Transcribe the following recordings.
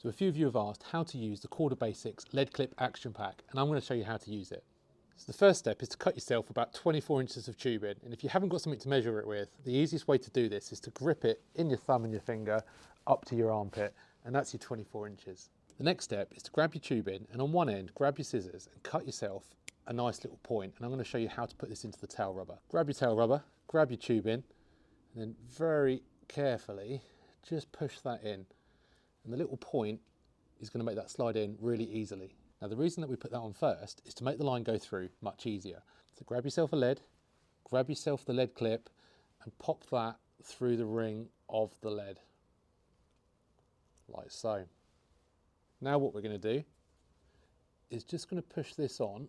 So a few of you have asked how to use the Korda Basix lead clip action pack, and I'm going to show you how to use it. So the first step is to cut yourself about 24 inches of tubing, and if you haven't got something to measure it with, the easiest way to do this is to grip it in your thumb and your finger up to your armpit, and that's your 24 inches. The next step is to grab your tubing, and on one end grab your scissors and cut yourself a nice little point, and I'm going to show you how to put this into the tail rubber. Grab your tail rubber, grab your tubing, and then very carefully just push that in. And the little point is going to make that slide in really easily. Now the reason that we put that on first is to make the line go through much easier. So grab yourself a lead, grab yourself the lead clip and pop that through the ring of the lead, like so. Now what we're going to do is just going to push this on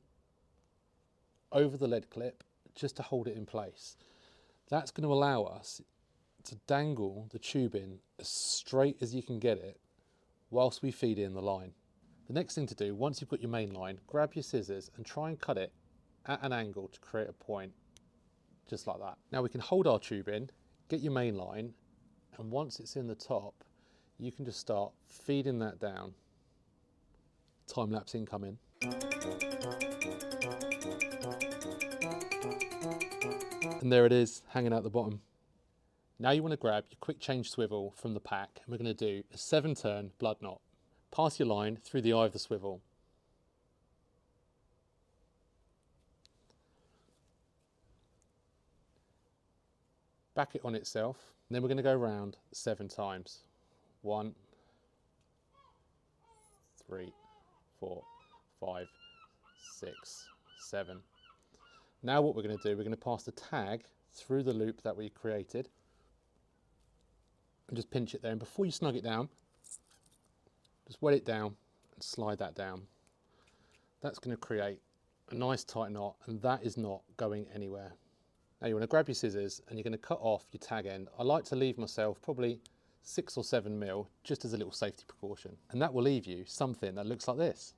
over the lead clip just to hold it in place. That's going to allow us to dangle the tubing as straight as you can get it whilst we feed in the line. The next thing to do, once you've got your main line, grab your scissors and try and cut it at an angle to create a point, just like that. Now we can hold our tube in, get your main line, and once it's in the top, you can just start feeding that down. Time lapse incoming. And there it is, hanging out the bottom. Now you want to grab your quick change swivel from the pack, and we're going to do a 7-turn blood knot. Pass your line through the eye of the swivel. Back it on itself, and then we're going to go around 7 times. 1, 3, 4, 5, 6, 7. Now what we're going to do, we're going to pass the tag through the loop that we created and just pinch it there, and before you snug it down, just wet it down and slide that down. That's going to create a nice tight knot, and that is not going anywhere. Now you want to grab your scissors and you're going to cut off your tag end. I like to leave myself probably 6 or 7 mil just as a little safety precaution, and that will leave you something that looks like this.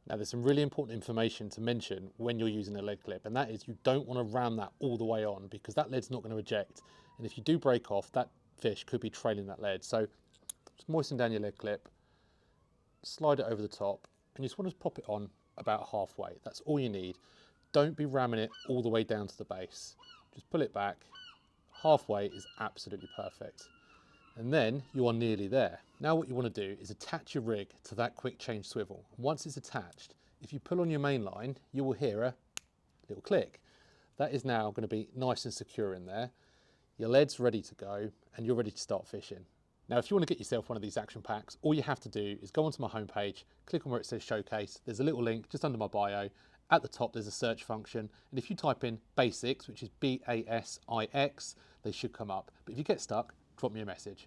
Now there's some really important information to mention when you're using a lead clip, and that is you don't want to ram that all the way on because that lead's not going to eject, and if you do break off, that fish could be trailing that lead. So just moisten down your lead clip, slide it over the top, and you just want to pop it on about halfway. That's all you need. Don't be ramming it all the way down to the base. Just pull it back. Halfway is absolutely perfect. And then you are nearly there. Now what you want to do is attach your rig to that quick change swivel. Once it's attached, if you pull on your main line, you will hear a little click. That is now going to be nice and secure in there. Your lead's ready to go and you're ready to start fishing. Now if you want to get yourself one of these action packs, all you have to do is go onto my homepage, click on where it says showcase. There's a little link just under my bio. At the top there's a search function, and if you type in Basix, which is B-A-S-I-X, they should come up. But if you get stuck, drop me a message.